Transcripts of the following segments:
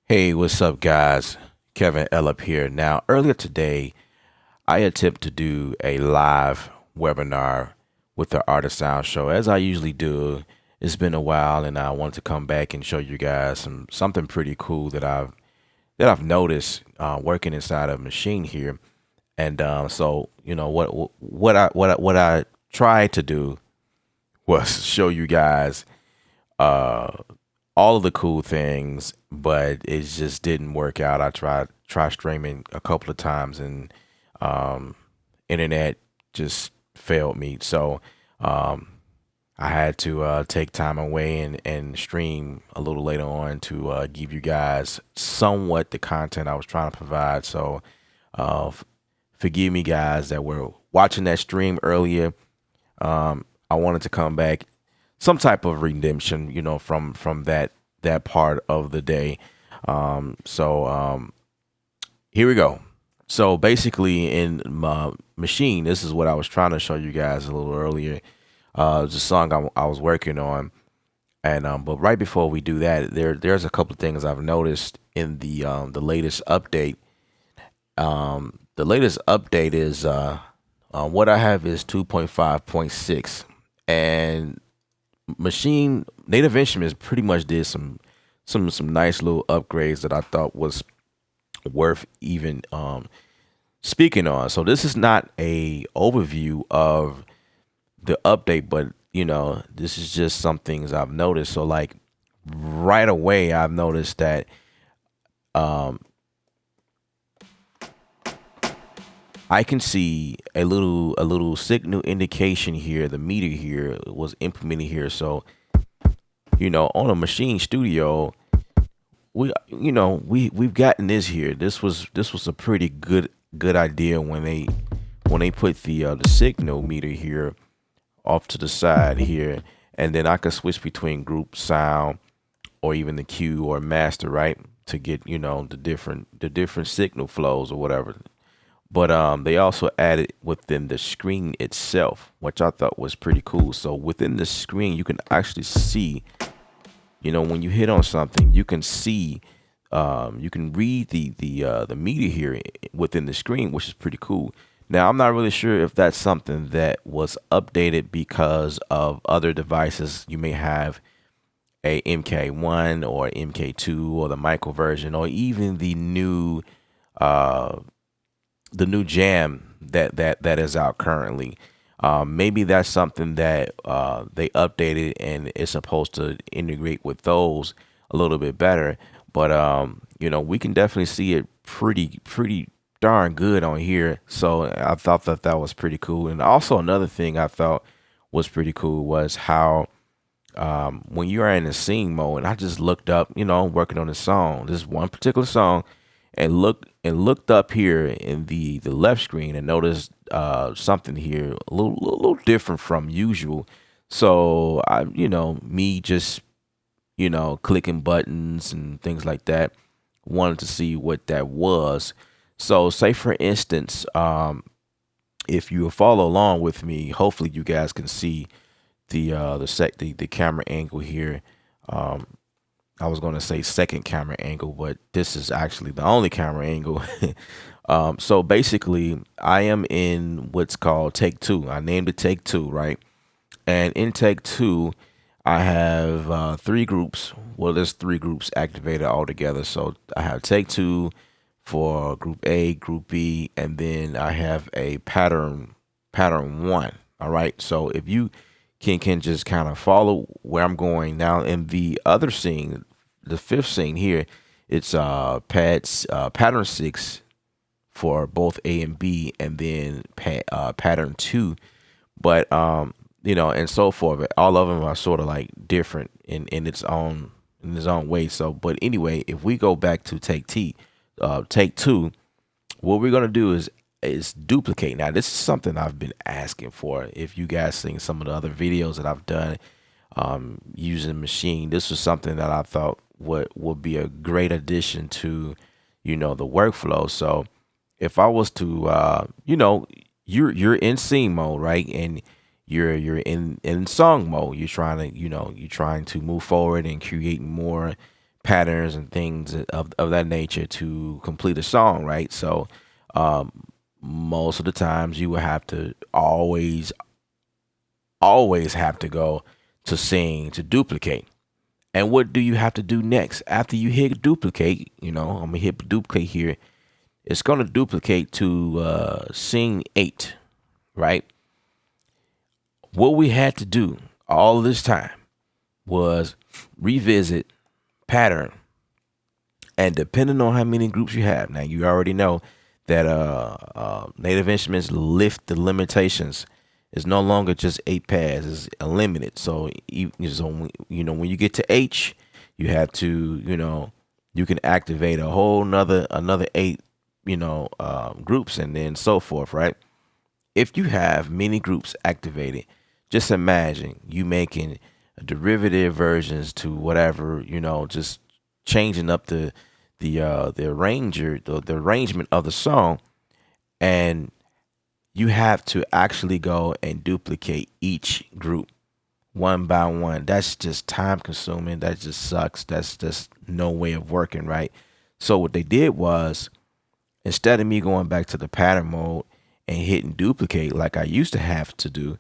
Hey, what's up, guys? Kevin Ellup here. Now, earlier today, I attempted to do a live webinar with the Artist Sound Show, as I usually do. It's been a while, and I want to come back and show you guys something pretty cool that I've noticed working inside of Machine here. And so, what I tried to do was show you guys uh, all of the cool things, but it just didn't work out. I tried streaming a couple of times, and um, internet just failed me. So um, I had to take time away and stream a little later on to give you guys somewhat the content I was trying to provide. So forgive me, guys, that were watching that stream earlier. I wanted to come back, some type of redemption, from that part of the day. So here we go. So basically, in my Machine, this is what I was trying to show you guys a little earlier. It's a song I was working on, and but right before we do that, there's a couple of things I've noticed in the latest update. The latest update is what I have is 2.5.6, and Machine Native Instruments pretty much did some nice little upgrades that I thought was worth even speaking on. So this is not a overview of the update, but this is just some things I've noticed. So like right away, I've noticed that um, I can see a little signal indication here. The meter here was implemented here. So on a Machine Studio, we've gotten this here. This was a pretty good idea when they put the signal meter here off to the side here, and then I could switch between group sound or even the cue or master, right, to get the different signal flows or whatever. But they also added within the screen itself, which I thought was pretty cool. So within the screen, you can actually see, when you hit on something, you can see, you can read the media here within the screen, which is pretty cool. Now, I'm not really sure if that's something that was updated because of other devices. You may have a MK1 or MK2 or the micro version, or even uh, the new Jam that is out currently. Maybe that's something that they updated and is supposed to integrate with those a little bit better. But we can definitely see it pretty darn good on here. So I thought that was pretty cool. And also another thing I thought was pretty cool was how when you are in the sing mode, and I just looked up, working on this song, this one particular song, and looked up here in the left screen and noticed something here a little different from usual. So me just clicking buttons and things like that, wanted to see what that was. So say for instance, if you follow along with me, hopefully you guys can see the camera angle here. Um, I was going to say second camera angle, but this is actually the only camera angle. So basically, I am in what's called take two. I named it take two, right? And in take two, I have three groups. Well, there's three groups activated altogether. So I have take two for group A, group B, and then I have a pattern one. All right. So if you can just kind of follow where I'm going now in the other scene, the fifth scene here, it's pattern six for both A and B, and then pattern two. But and so forth. But all of them are sort of like different in its own way. So, but anyway, if we go back to take two, what we're gonna do is duplicate. Now, this is something I've been asking for. If you guys seen some of the other videos that I've done using Machine, this was something that I thought would be a great addition to the workflow. So if I was to you're in scene mode, right, and you're in song mode, you're trying to move forward and create more patterns and things of that nature to complete a song, right? So um, most of the times you will have to always have to go to sing to duplicate. And what do you have to do next? After you hit duplicate, I'm gonna hit duplicate here. It's gonna duplicate to scene 8, right? What we had to do all this time was revisit pattern, and depending on how many groups you have, now you already know that Native Instruments lift the limitations. It's no longer just 8 pads; it's unlimited. So when you get to H, you have to you can activate a whole another 8 groups, and then so forth, right? If you have many groups activated, just imagine you making derivative versions to whatever, just changing up the arrangement of the song, and you have to actually go and duplicate each group one by one. That's just time consuming. That just sucks. That's just no way of working, right? So what they did was, instead of me going back to the pattern mode and hitting duplicate like I used to have to do,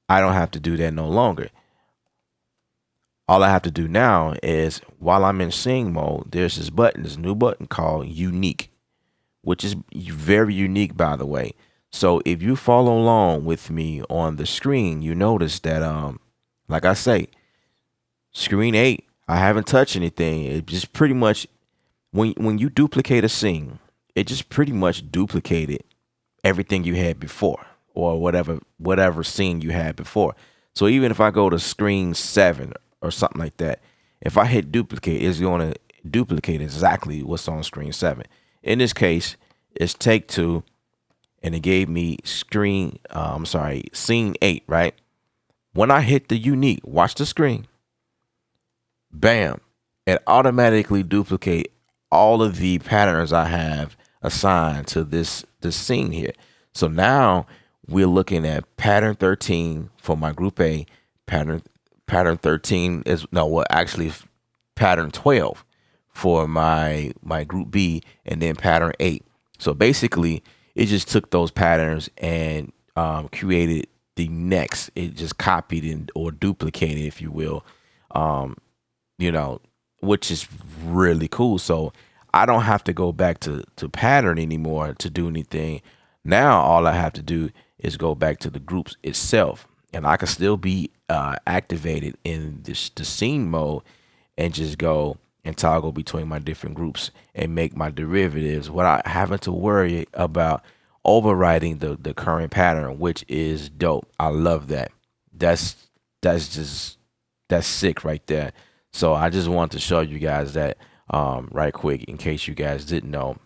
I don't have to do that no longer. All I have to do now is, while I'm in sing mode, there's this new button called unique, which is very unique, by the way. So if you follow along with me on the screen, you notice that, like I say, screen 8, I haven't touched anything. It just pretty much, when you duplicate a scene, it just pretty much duplicated everything you had before, or whatever scene you had before. So even if I go to screen 7 or something like that, if I hit duplicate, it's going to duplicate exactly what's on screen 7. In this case, it's take 2, and it gave me scene 8, right? When I hit the unique, watch the screen, bam, it automatically duplicate all of the patterns I have assigned to this scene here. So now we're looking at pattern 13 for my group A, pattern 13 is actually pattern 12 for my group B, and then pattern 8. So basically, it just took those patterns and created the next. It just copied or duplicated, if you will, which is really cool. So I don't have to go back to pattern anymore to do anything. Now all I have to do is go back to the groups itself, and I can still be activated in the scene mode, and just go and toggle between my different groups and make my derivatives without having to worry about overriding the current pattern, which is dope. I love that. That's sick right there. So I just want to show you guys that right quick, in case you guys didn't know.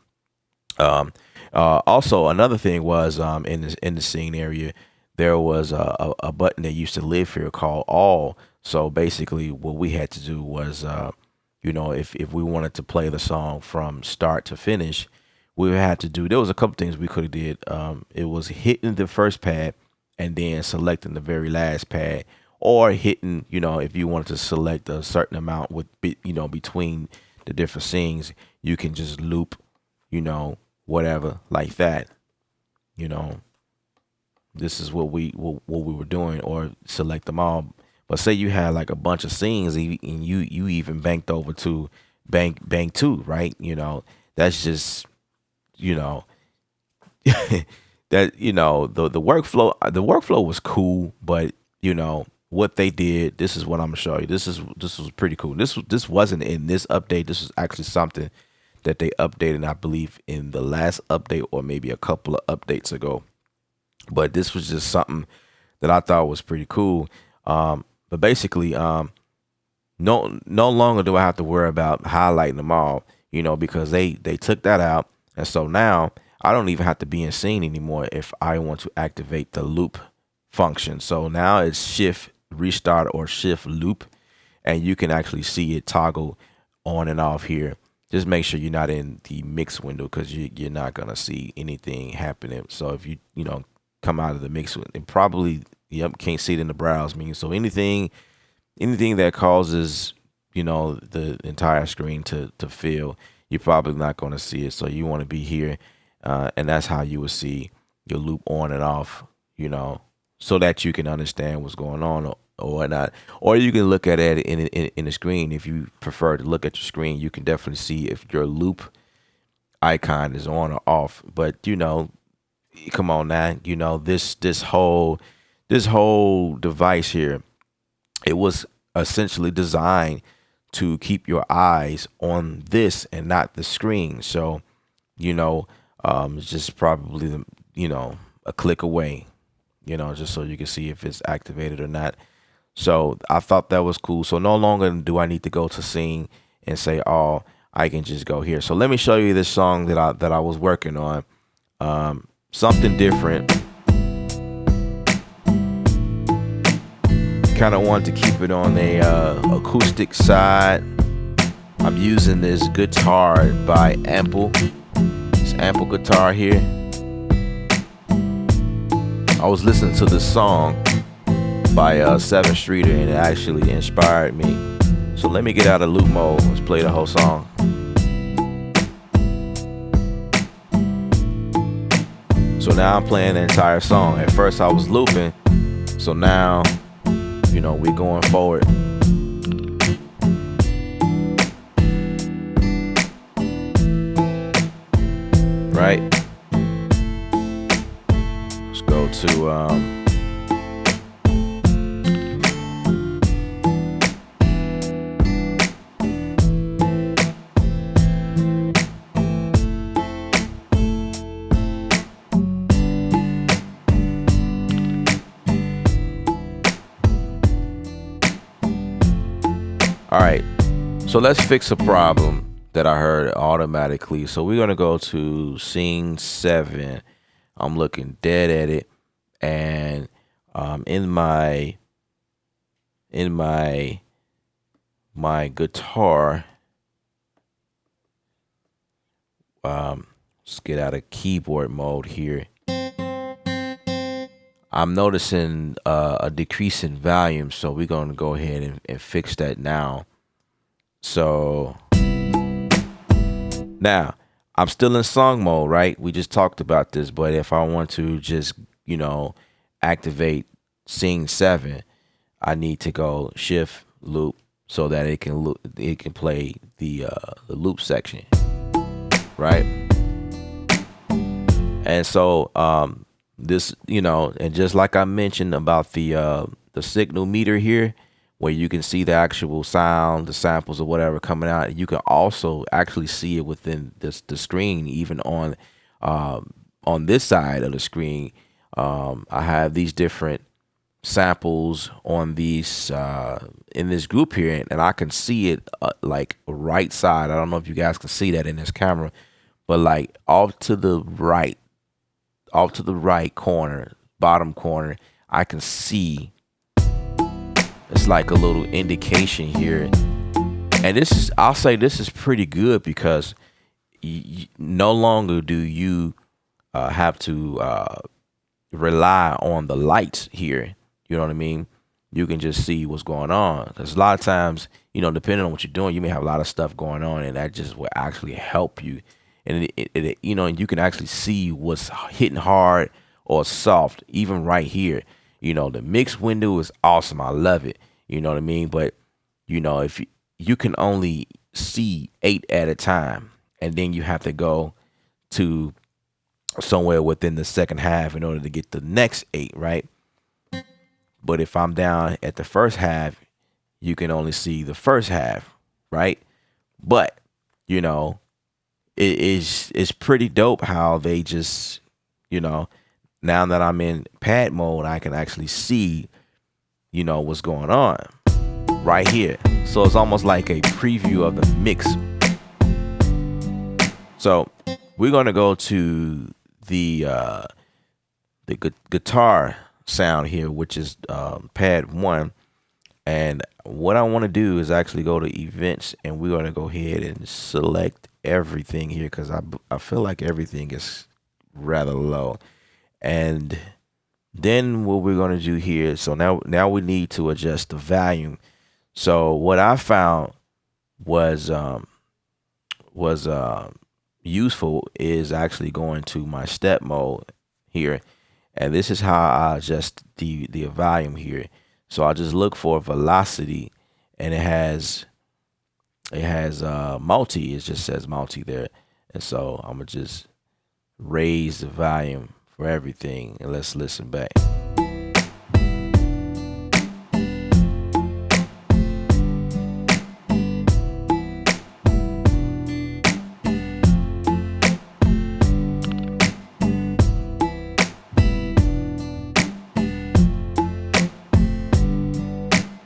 Also, another thing was, in the scene area, there was a button that used to live here called all. So basically, what we had to do was, if we wanted to play the song from start to finish, we had to do. There was a couple things we could have did. It was hitting the first pad and then selecting the very last pad, or hitting, if you wanted to select a certain amount between the different scenes, you can just loop, whatever like that. This is what we were doing, or select them all. But say you had like a bunch of scenes, and you even banked over to bank 2, right? That's just that the workflow was cool, but what they did. This is what I'm gonna show you. This was pretty cool. This wasn't in this update. This was actually something that they updated, I believe, in the last update, or maybe a couple of updates ago. But this was just something that I thought was pretty cool. But basically, no longer do I have to worry about highlighting them all, because they took that out. And so now I don't even have to be in scene anymore if I want to activate the loop function. So now it's shift restart or shift loop, and you can actually see it toggle on and off here. Just make sure you're not in the mix window, because you're not going to see anything happening. So if you come out of the mix, and probably can't see it in the browse menu. So anything that causes the entire screen to fill. You're probably not going to see it, so you want to be here, and that's how you will see your loop on and off, so that you can understand what's going on or whatnot. Or you can look at it in the screen. If you prefer to look at your screen, you can definitely see if your loop icon is on or off. But come on now, this whole device here, it was essentially designed to keep your eyes on this and not the screen. So, it's just probably a click away, just so you can see if it's activated or not. So I thought that was cool. So no longer do I need to go to scene and say, oh, I can just go here. So let me show you this song that I was working on. Something different. Kind of wanted to keep it on a acoustic side. I'm using this guitar by Ample. This Ample guitar here. I was listening to this song by 7th Streeter, and it actually inspired me. So let me get out of loop mode. Let's play the whole song. So now I'm playing the entire song. At first I was looping, so now we're going forward. Right? Let's go to all right, so let's fix a problem that I heard automatically. So we're gonna go to scene 7. I'm looking dead at it, and in my guitar, let's get out of keyboard mode here. I'm noticing a decrease in volume, so we're going to go ahead and fix that now. So now I'm still in song mode, right? We just talked about this, but if I want to just, activate scene 7, I need to go shift loop so that it can play the loop section, right? And so this, and just like I mentioned about the signal meter here, where you can see the actual sound, the samples or whatever coming out, you can also actually see it within the screen, even on this side of the screen. I have these different samples on these in this group here, and I can see it like right side. I don't know if you guys can see that in this camera, but like off to the right corner, bottom corner, I can see it's like a little indication here. And I'll say this is pretty good because no longer do you have to rely on the lights here. You know what I mean? You can just see what's going on. Because a lot of times, depending on what you're doing, you may have a lot of stuff going on, and that just will actually help you. And and you can actually see what's hitting hard or soft, even right here. The mix window is awesome. I love it. You know what I mean? But if you can only see 8 at a time, and then you have to go to somewhere within the second half in order to get the next 8, right? But if I'm down at the first half, you can only see the first half, right? But it's pretty dope how they just, now that I'm in pad mode, I can actually see, what's going on right here. So it's almost like a preview of the mix. So we're going to go to the guitar sound here, which is pad 1. And what I want to do is actually go to events, and we're going to go ahead and select everything here because I feel like everything is rather low. And then what we're going to do here, so now we need to adjust the volume. So what I found was was useful is actually going to my step mode here, and this is how I adjust the volume here. So I just look for velocity, and it has multi. It just says multi there, and so I'm gonna just raise the volume for everything, and let's listen back.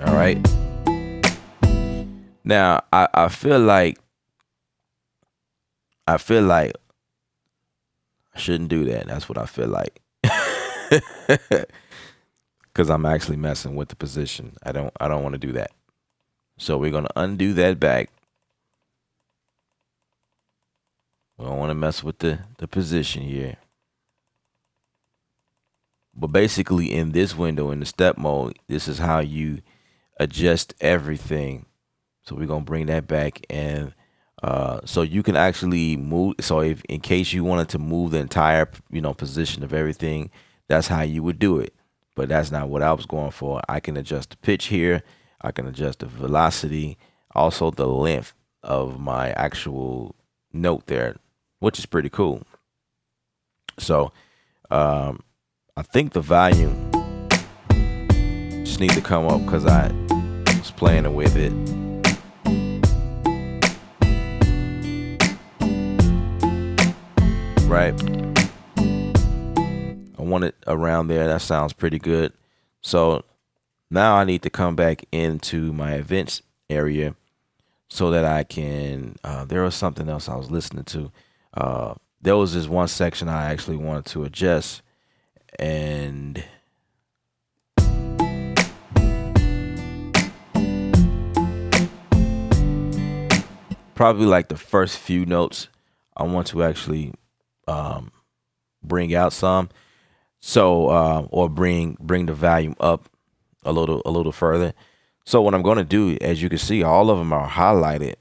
All right. Now I feel like I shouldn't do that. That's what I feel like. Because I'm actually messing with the position. I don't want to do that. So we're gonna undo that back. We don't want to mess with the position here. But basically in this window in the step mode, this is how you adjust everything. So we're gonna bring that back, and so you can actually move. So if in case you wanted to move the entire position of everything, that's how you would do it. But that's not what I was going for. I can adjust the pitch here. I can adjust the velocity, also the length of my actual note there, which is pretty cool. So I think the volume just need to come up because I was playing with it. Right. I want it around there. That sounds pretty good. So now I need to come back into my events area so that I can, there was something else I was listening to. There was this one section I actually wanted to adjust, and probably like the first few notes I want to actually bring out some. So or bring the volume up a little further. So what I'm going to do, as you can see, all of them are highlighted.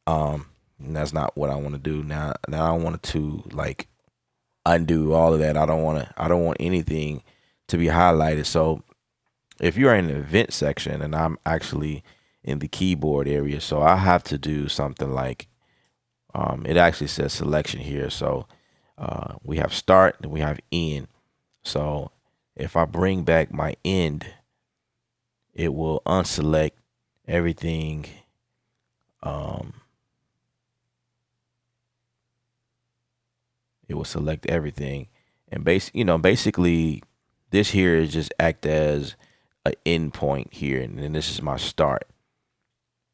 And that's not what I want to do now. Now I want to like undo all of that. I don't want anything to be highlighted. So if you're in the event section and I'm actually in the keyboard area, so I have to do something like it actually says selection here. So we have start and we have end. So if I bring back my end, it will unselect everything. It will select everything, and basically this here is just act as an end point here, and then this is my start.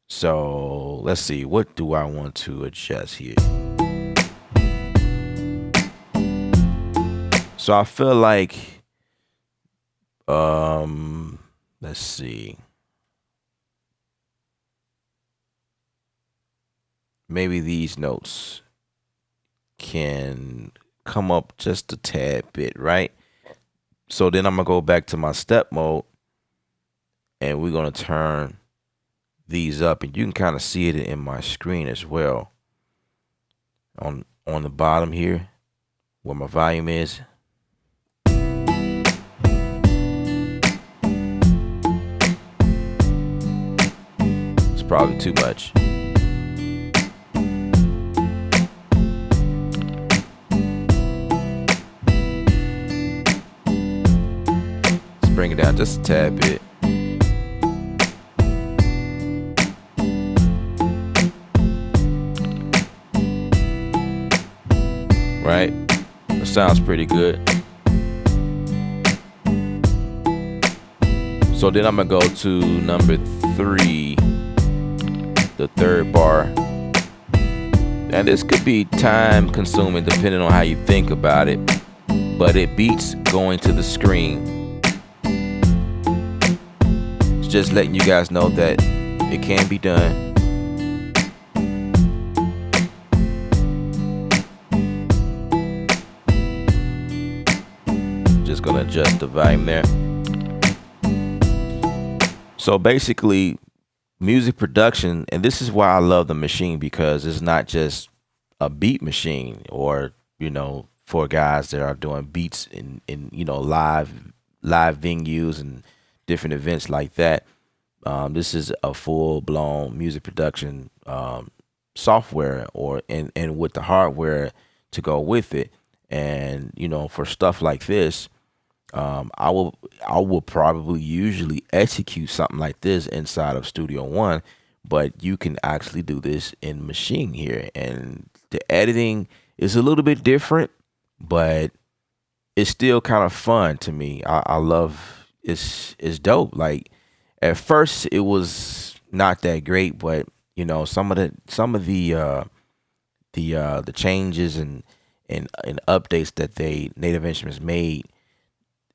So let's see, what do I want to adjust here? So I feel like, let's see, maybe these notes can come up just a tad bit, right? So then I'm gonna go back to my step mode, and we're gonna turn these up, and you can kind of see it in my screen as well. On the bottom here, where my volume is. It's probably too much. Bring it down just a tad bit. Right? That sounds pretty good. So then I'm gonna go to number 3, the third bar. And this could be time consuming depending on how you think about it, but it beats going to the screen. Just letting you guys know that it can be done. Just gonna adjust the volume there. So basically music production, and this is why I love the machine, because it's not just a beat machine, or for guys that are doing beats in live venues and different events like that. This is a full blown music production software, or and with the hardware to go with it. And for stuff like this, I will probably usually execute something like this inside of Studio One, but you can actually do this in Machine here, and the editing is a little bit different, but it's still kind of fun to me. I love it's dope. Like, at first it was not that great, but some of the changes and updates that they Native Instruments made,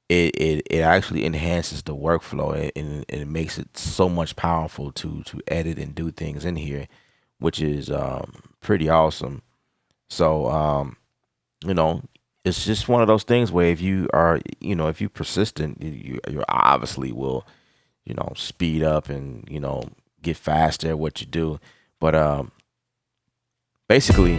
it actually enhances the workflow, and it makes it so much powerful to edit and do things in here, which is pretty awesome. So you know, it's just one of those things where if you persistent, you obviously will speed up and get faster at what you do. But basically,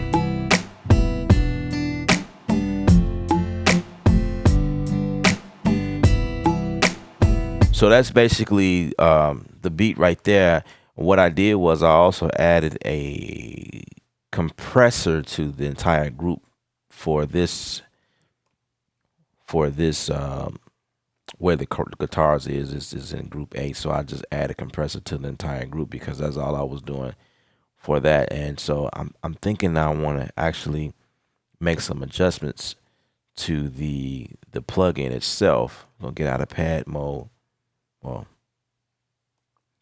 so that's basically the beat right there. What I did was I also added a compressor to the entire group for this where the guitars is in group A. So I just add a compressor to the entire group because that's all I was doing for that. And so I'm thinking I want to actually make some adjustments to the plugin itself. We'll get out of pad mode. Well,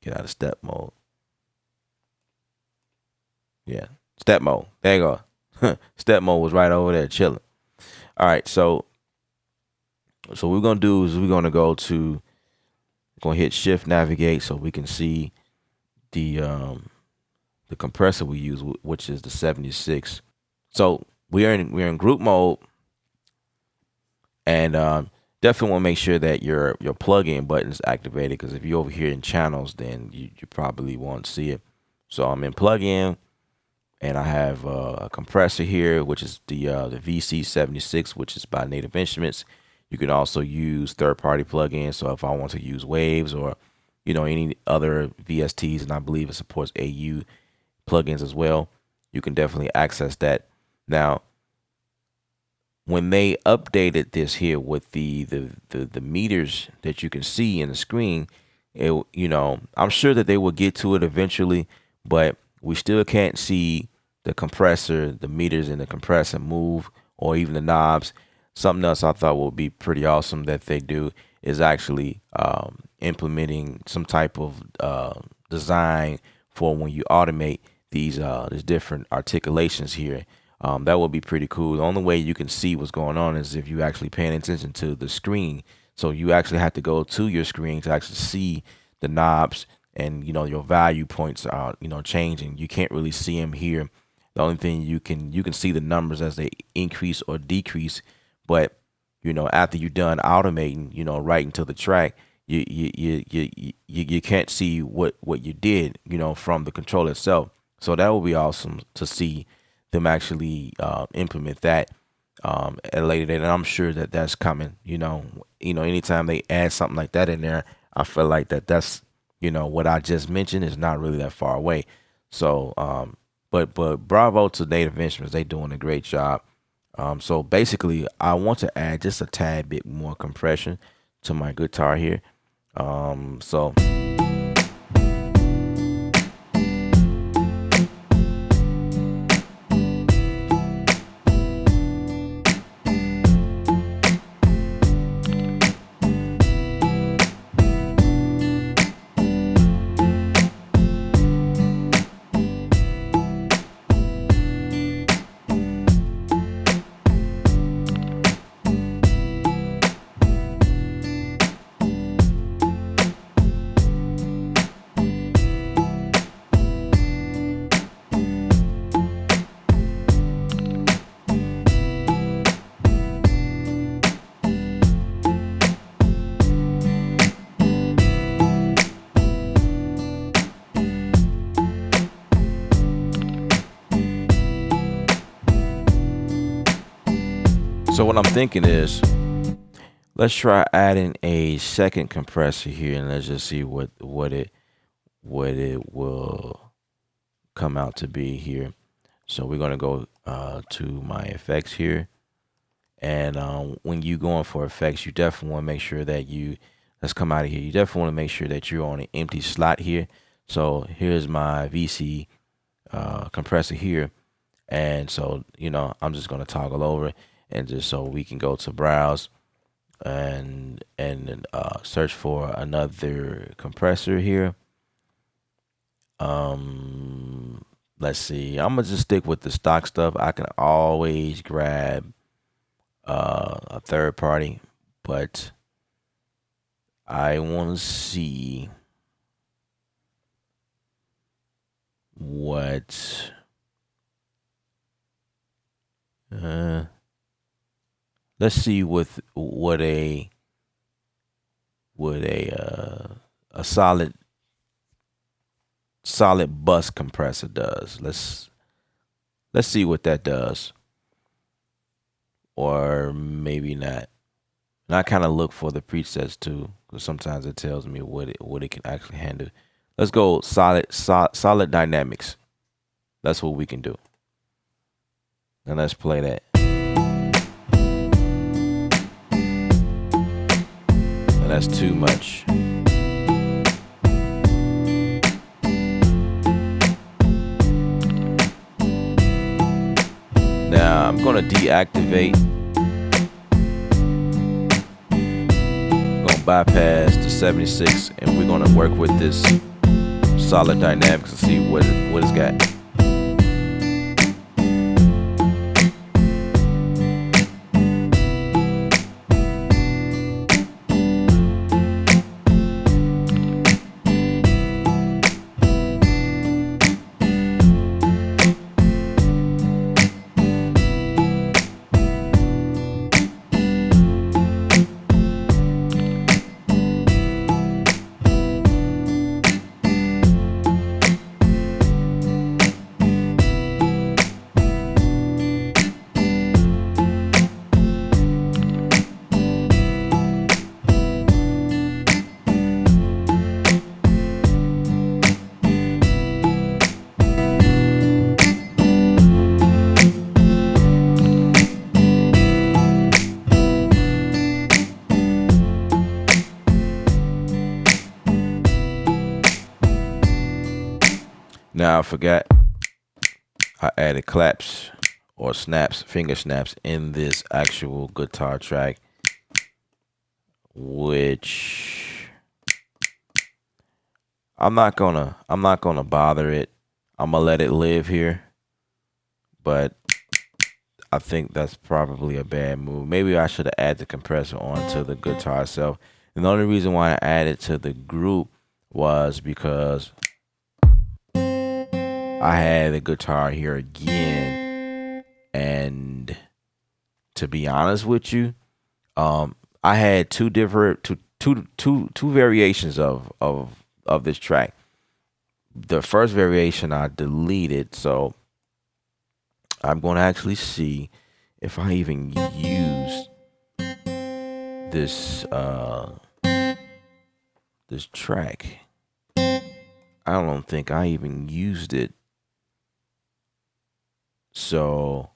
get out of step mode. Yeah, step mode. There you go. Step mode was right over there chilling. All right, so what we're gonna do is we're gonna hit Shift Navigate so we can see the compressor we use, which is the 76. So we're in group mode, and definitely want to make sure that your plug-in button is activated, because if you're over here in channels, then you probably won't see it. So I'm in plug-in, and I have a compressor here, which is the VC76, which is by Native Instruments. You can also use third-party plugins. So if I want to use Waves or any other VSTs, and I believe it supports AU plugins as well, you can definitely access that. Now, when they updated this here with the meters that you can see in the screen, I'm sure that they will get to it eventually, but we still can't see the compressor, the meters in the compressor move, or even the knobs. Something else I thought would be pretty awesome that they do is actually implementing some type of design for when you automate these different articulations here. That would be pretty cool. The only way you can see what's going on is if you actually paying attention to the screen. So you actually have to go to your screen to actually see the knobs, and your value points are changing. You can't really see them here. The only thing you can see the numbers as they increase or decrease, but after you're done automating, right into the track, you can't see what you did, from the control itself. So that would be awesome to see them actually implement that at a later date, and I'm sure that that's coming. Anytime they add something like that in there, I feel like that's what I just mentioned is not really that far away. So but bravo to Native Instruments, they doing a great job. So basically, I want to add just a tad bit more compression to my guitar here. So So what I'm thinking is, let's try adding a second compressor here, and let's just see what it will come out to be here. So we're gonna go to my effects here, and when you going for effects, you definitely want to make sure that let's come out of here. You definitely want to make sure that you're on an empty slot here. So here's my VC compressor here, and so I'm just gonna toggle over, and just so we can go to browse and search for another compressor here. Let's see. I'm gonna just stick with the stock stuff. I can always grab a third party, but I want to see what let's see with what a solid bus compressor does. Let's see what that does, or maybe not. And I kind of look for the presets too, because sometimes it tells me what it can actually handle. Let's go solid dynamics. That's what we can do. And let's play that. And that's too much. Now I'm gonna deactivate. I'm gonna bypass the 76, and we're gonna work with this solid dynamics and see what it's got. Now I forgot I added claps or snaps, finger snaps in this actual guitar track, which I'm not gonna bother it. I'm gonna let it live here, but I think that's probably a bad move. Maybe I should have added the compressor onto the guitar itself. And the only reason why I added to the group was because I had the guitar here again, and to be honest with you, I had two variations of this track. The first variation I deleted, so I'm going to actually see if I even used this this track. I don't think I even used it. So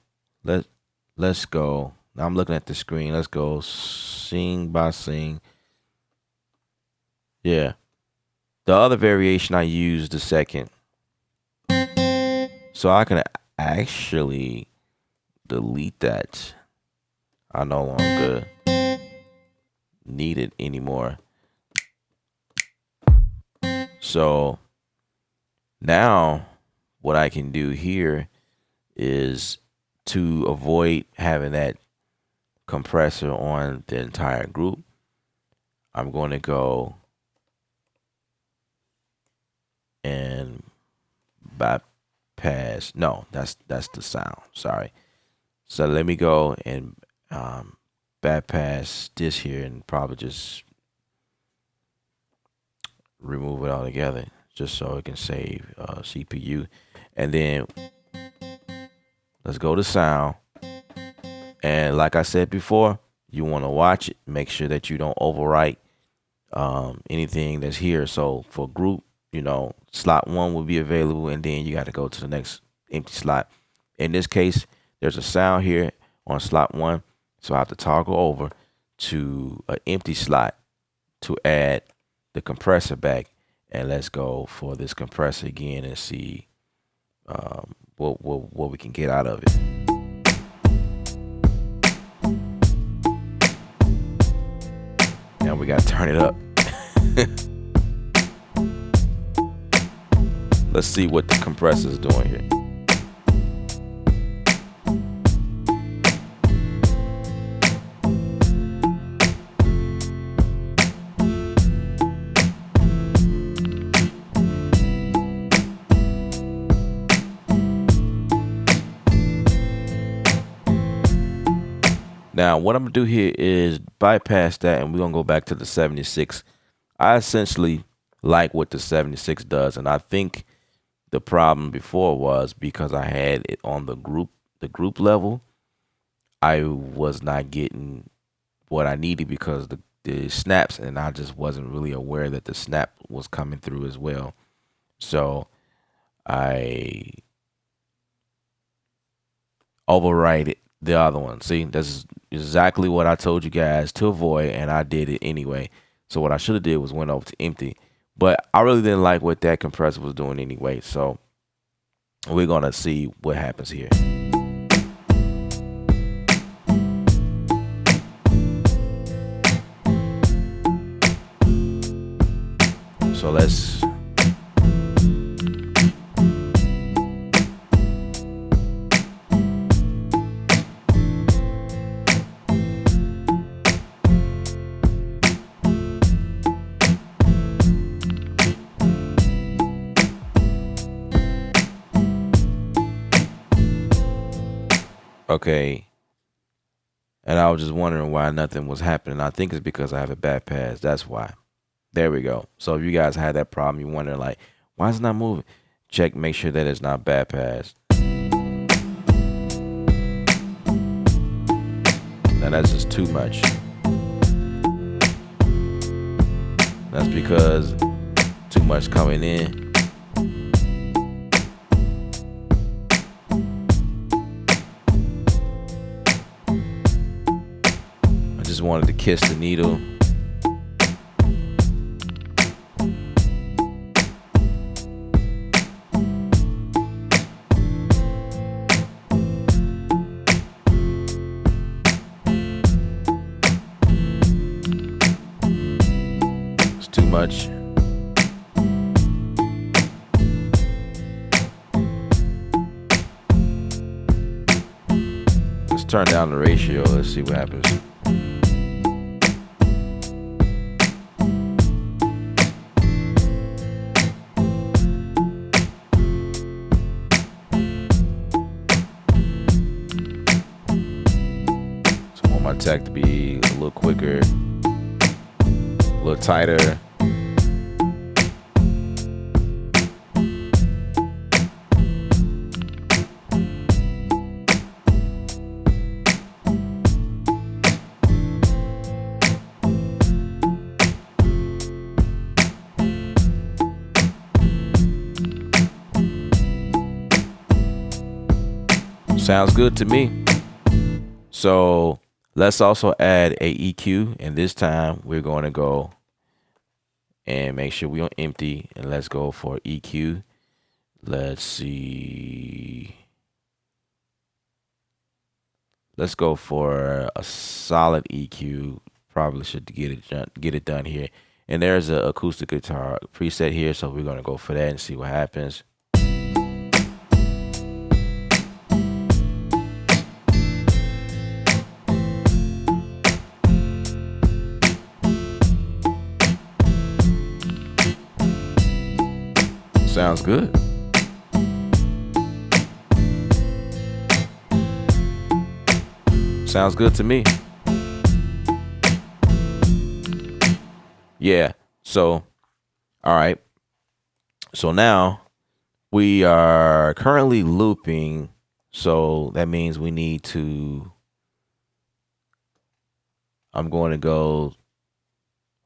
let's go. Now I'm looking at the screen. Let's go sing by sing. Yeah. The other variation I used the second. So I can actually delete that. I no longer need it anymore. So now what I can do here is, to avoid having that compressor on the entire group, I'm going to go and bypass. No, that's the sound. Sorry. So let me go and bypass this here and probably just remove it all together, just so it can save CPU. And then let's go to sound, And like I said before, you want to watch it. Make sure that you don't overwrite anything that's here. So for group, slot 1 will be available, and then you got to go to the next empty slot. In this case, there's a sound here on slot 1, so I have to toggle over to an empty slot to add the compressor back. And let's go for this compressor again and see what we can get out of it. Now we gotta turn it up. Let's see what the compressor is doing here. Now, what I'm gonna do here is bypass that, and we're gonna go back to the 76. I essentially like what the 76 does, and I think the problem before was because I had it on the group level, I was not getting what I needed because the snaps, and I just wasn't really aware that the snap was coming through as well. So I override the other one. See, that's exactly what I told you guys to avoid, and I did it anyway. So what I should have did was went over to empty, but I really didn't like what that compressor was doing anyway. So we're gonna see what happens here. So let's okay. And I was just wondering why nothing was happening. I think it's because I have a bad pass. That's why. There we go. So if you guys had that problem, you're wondering like, why is it not moving? Check, make sure that it's not bad pass. Now that's just too much. That's because too much coming in. I just wanted to kiss the needle. Too much. Let's turn down the ratio. Let's see what happens. So I want my tech to be a little quicker, a little tighter. Sounds good to me. So let's also add a EQ, and this time we're going to go and make sure we're on empty, and let's go for EQ. Let's see. Let's go for a solid EQ. Probably should get it done here. And there's an acoustic guitar preset here, so we're gonna go for that and see what happens. Sounds good. Sounds good to me. Yeah. So, all right. So now we are currently looping. So that means we need to I'm going to go.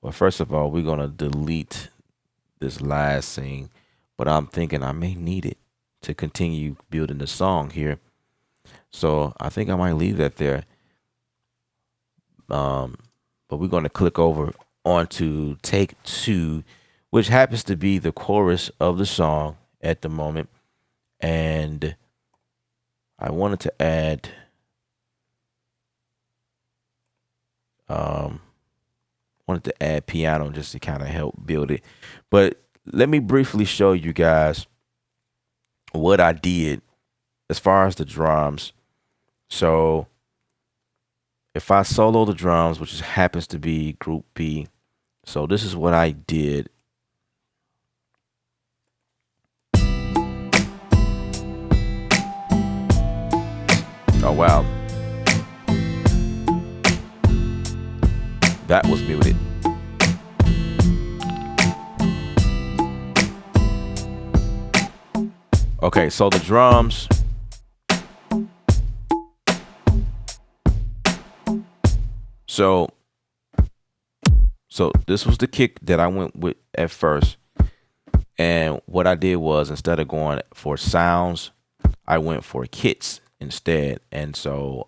Well, first of all, we're going to delete this last thing, but I'm thinking I may need it to continue building the song here. So I think I might leave that there. Um, but we're going to click over onto take two, which happens to be the chorus of the song at the moment. And I wanted to add piano just to kind of help build it. But let me briefly show you guys what I did as far as the drums. So if I solo the drums, which happens to be group B, so this is what I did. Oh, wow. That was muted. Okay, so the drums. So this was the kick that I went with at first. And what I did was, instead of going for sounds, I went for kits instead. And so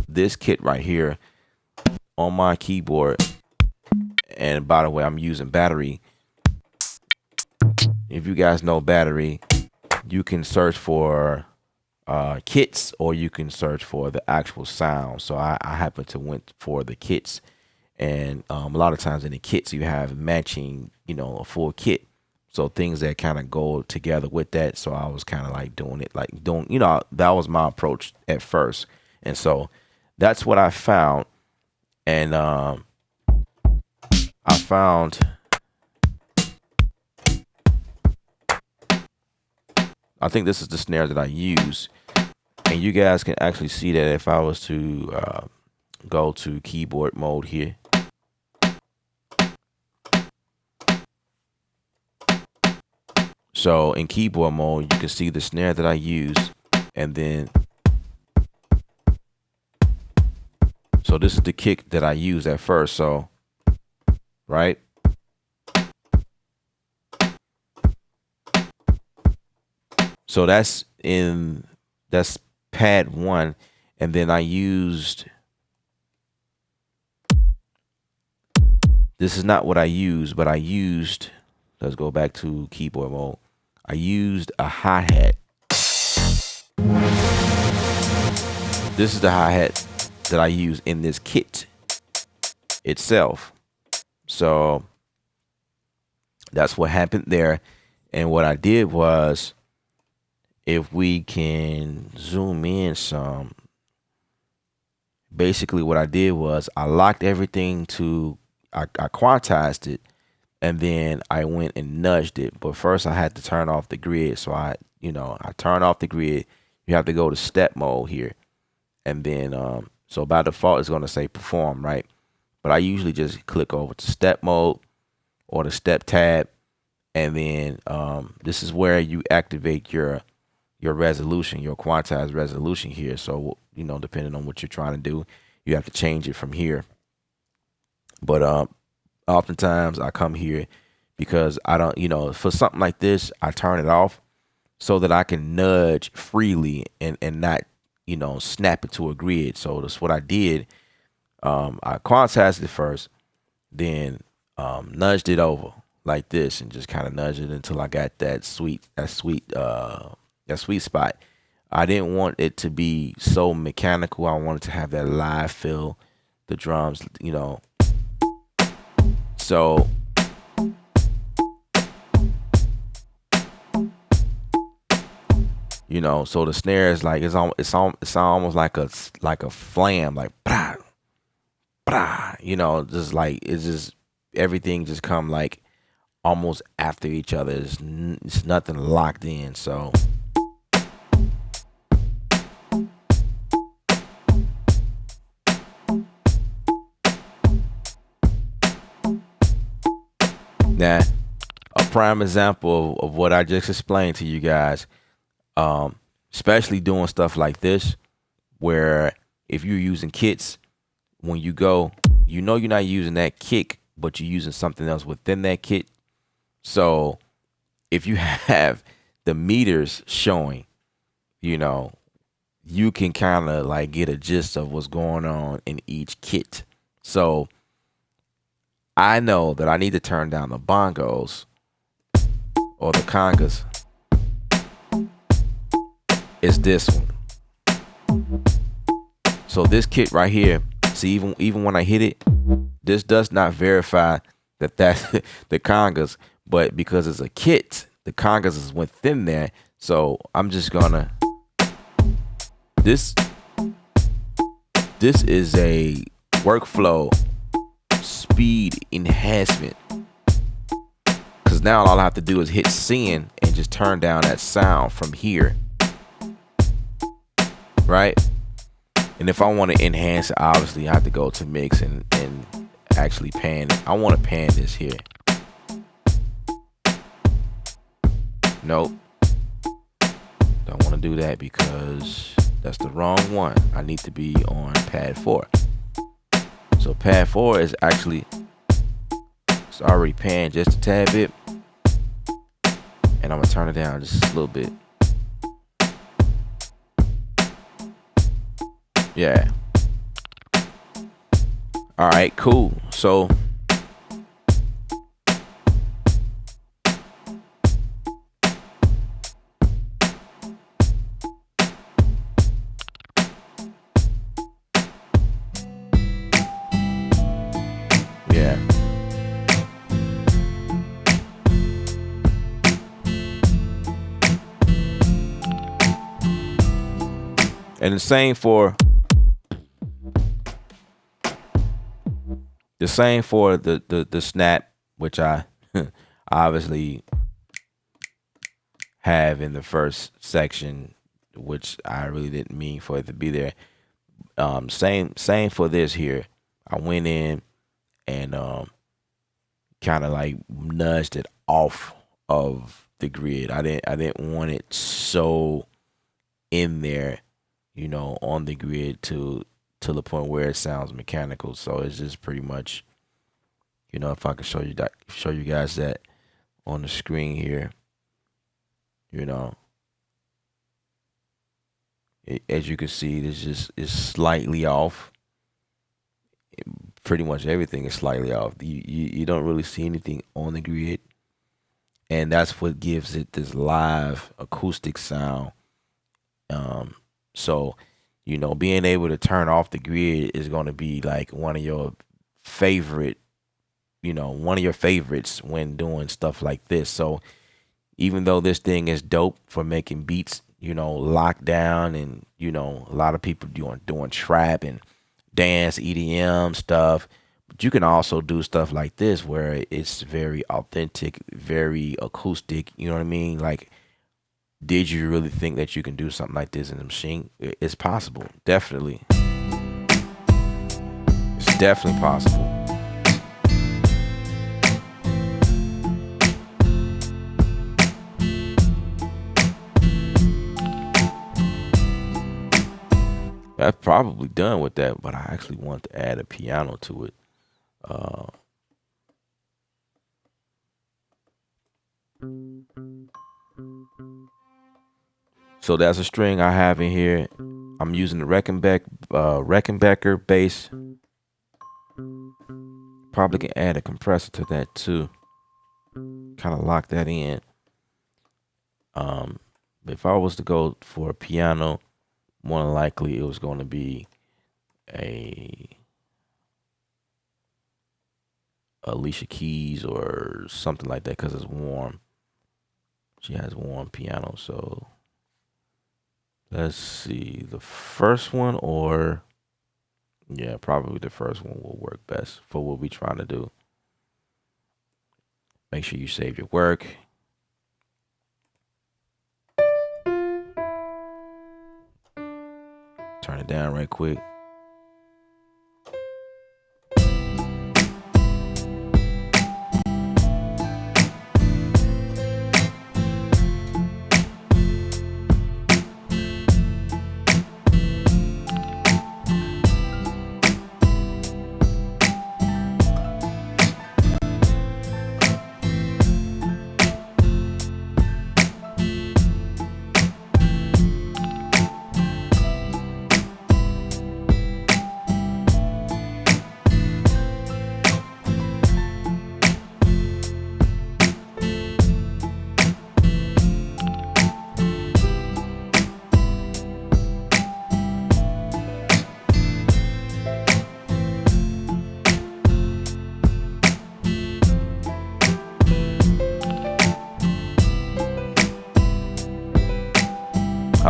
this kit right here on my keyboard, and by the way, I'm using battery. If you guys know battery, you can search for kits, or you can search for the actual sound. So I happen to went for the kits. And a lot of times in the kits, you have matching, a full kit. So things that kind of go together with that. So I was kind of like doing it, that was my approach at first. And so that's what I found. And I found I think this is the snare that I use. And you guys can actually see that if I was to go to keyboard mode here. So in keyboard mode, you can see the snare that I use. And then, so this is the kick that I used at first. So, right? So that's pad 1. And then I used, this is not what I used, but I used, let's go back to keyboard mode. I used a hi-hat. This is the hi-hat that I use in this kit itself. So that's what happened there. And what I did was, if we can zoom in some, basically what I did was I locked everything to, I quantized it, and then I went and nudged it. But first I had to turn off the grid. So I turn off the grid. You have to go to step mode here. And then, so by default, it's going to say perform, right? But I usually just click over to step mode or the step tab. And then this is where you activate your resolution, your quantized resolution here. So, depending on what you're trying to do, you have to change it from here. But oftentimes I come here because I don't, for something like this, I turn it off so that I can nudge freely and not, snap it to a grid. So that's what I did. I quantized it first, then nudged it over like this and just kind of nudged it until I got that sweet spot. I didn't want it to be so mechanical. I wanted to have that live feel, the drums, So so the snare is like, it's almost like a flam, like brah, brah, just like, it's just, everything just come like almost after each other. It's nothing locked in. So now, a prime example of what I just explained to you guys, especially doing stuff like this, where if you're using kits, when you go, you're not using that kick, but you're using something else within that kit. So if you have the meters showing, you can kind of like get a gist of what's going on in each kit. So I know that I need to turn down the bongos or the congas. It's this one. So this kit right here, see, even when I hit it, this does not verify that that's the congas, but because it's a kit, the congas is within there. So I'm just gonna, this is a workflow speed enhancement, because now all I have to do is hit send and just turn down that sound from here, right? And if I want to enhance it, obviously I have to go to mix and actually pan it. I want to pan this here. Nope, don't want to do that because that's the wrong one. I need to be on pad 4. So pad 4 is actually, it's already panned just a tad bit, and I'm gonna turn it down just a little bit. Yeah. All right, cool. So yeah. And the same for the snap, which I obviously have in the first section, which I really didn't mean for it to be there. Same for this here. I went in and kind of like nudged it off of the grid. I didn't want it so in there, on the grid to the point where it sounds mechanical. So it's just pretty much, if I could show you guys that on the screen here, as you can see, this just is slightly off. Pretty much everything is slightly off. You don't really see anything on the grid, and that's what gives it this live acoustic sound. So being able to turn off the grid is going to be like one of your favorites when doing stuff like this. So even though this thing is dope for making beats, locked down, and a lot of people doing trap and dance EDM stuff, but you can also do stuff like this where it's very authentic, very acoustic. You know what I mean? Like, did you really think that you can do something like this in the Maschine? It's possible. Definitely. It's definitely possible. I've probably done with that, but I actually want to add a piano to it. So that's a string I have in here. I'm using the Rickenbacker bass. Probably can add a compressor to that too. Kind of lock that in. If I was to go for a piano, more than likely it was going to be a Alicia Keys or something like that, because it's warm. She has warm piano. So let's see, the first one, or yeah, probably the first one will work best for what we're trying to do. Make sure you save your work. Turn it down right quick.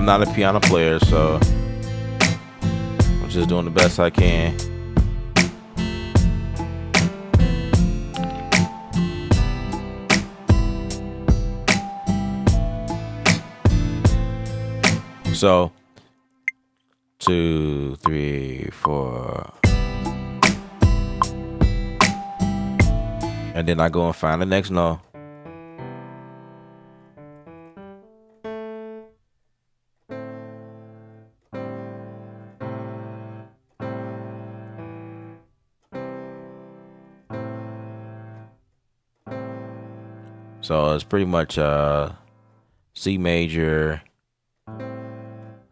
I'm not a piano player, so I'm just doing the best I can. So 2, 3, 4. And then I go and find the next note. So it's pretty much C major,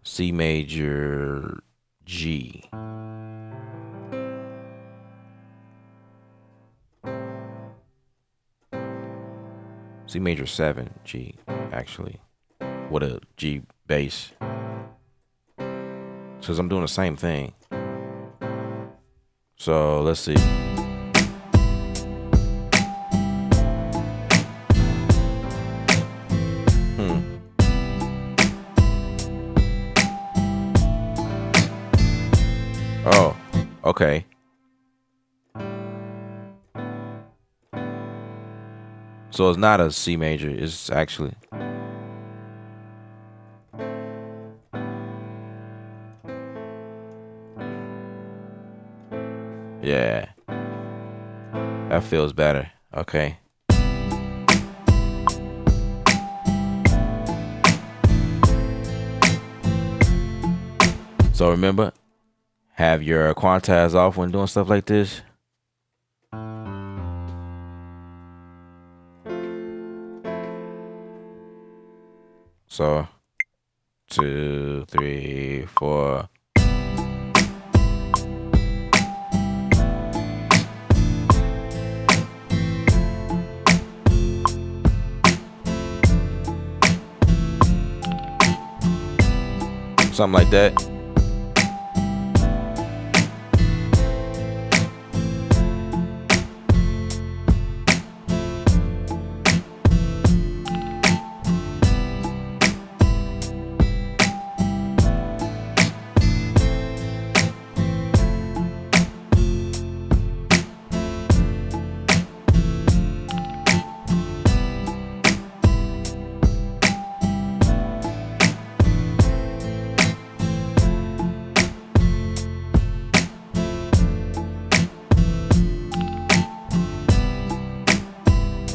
C major, G. C major 7, G, actually, with a G bass. Because I'm doing the same thing. So let's see. Oh, okay. So it's not a C major, it's actually. Yeah. That feels better. Okay. So remember, have your quantize off when doing stuff like this. So 2, 3, 4. Something like that.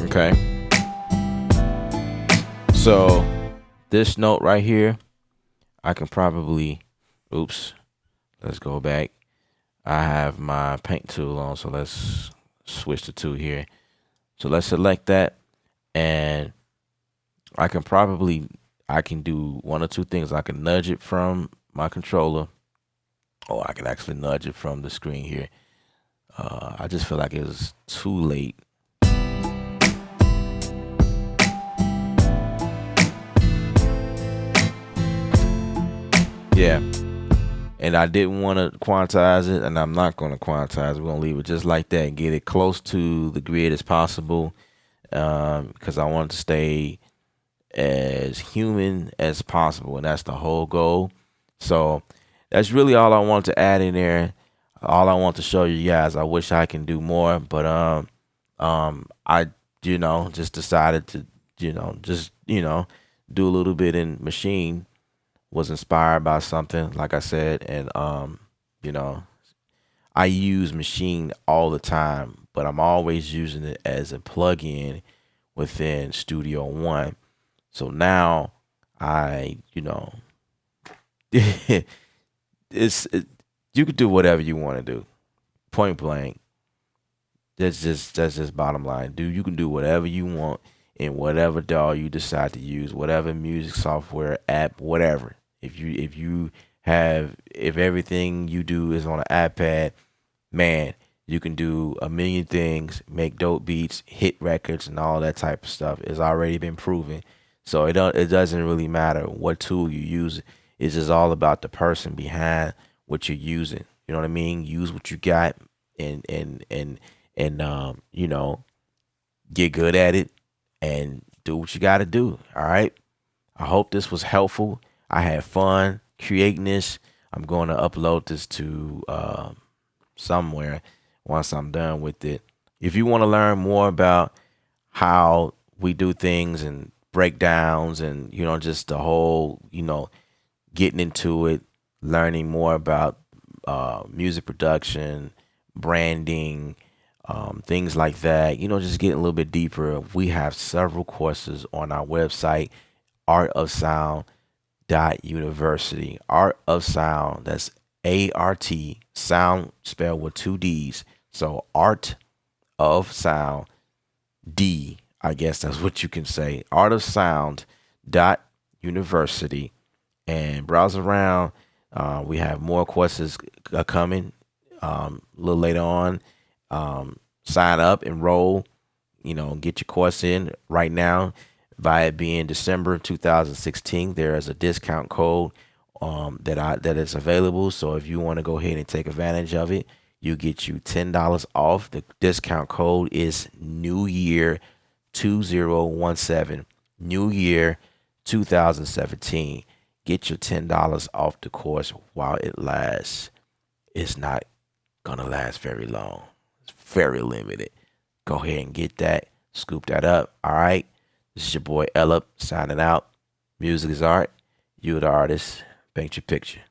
Okay. So this note right here, I can probably, oops, let's go back. I have my paint tool on, so let's switch the two here. So let's select that, and I can do one or two things. I can nudge it from my controller, or I can actually nudge it from the screen here. I just feel like it was too late. Yeah. And I didn't want to quantize it, and I'm not going to quantize it. We're going to leave it just like that and get it close to the grid as possible, because I want it to stay as human as possible, and that's the whole goal. So that's really all I want to add in there. All I want to show you guys. I wish I can do more, but I just decided to do a little bit in Maschine. Was inspired by something, like I said, and I use Maschine all the time, but I'm always using it as a plug-in within Studio One. So now you could do whatever you want to do, point blank. That's just bottom line, dude. You can do whatever you want in whatever DAW you decide to use, whatever music software, app, whatever. If everything you do is on an iPad, man, you can do a million things, make dope beats, hit records, and all that type of stuff. It's already been proven. So it doesn't really matter what tool you use. It's just all about the person behind what you're using. You know what I mean? Use what you got and get good at it and do what you got to do. All right. I hope this was helpful. I had fun creating this. I'm going to upload this to somewhere once I'm done with it. If you want to learn more about how we do things and breakdowns and just the whole getting into it, learning more about music production, branding, things like that, just getting a little bit deeper, we have several courses on our website, Art of Sound University. Art of Sound, that's ART, sound spelled with two D's. So Art of Sound D, I guess that's what you can say. Art of Sound University, and browse around. We have more courses coming a little later on. Sign up, enroll, get your course in right now. By it being December 2016, there is a discount code that is available. So if you want to go ahead and take advantage of it, you get you $10 off. The discount code is New Year 2017. New Year 2017. Get your $10 off the course while it lasts. It's not gonna last very long. It's very limited. Go ahead and get that. Scoop that up. All right. This is your boy Ellip signing out. Music is art. You the artist. Paint your picture.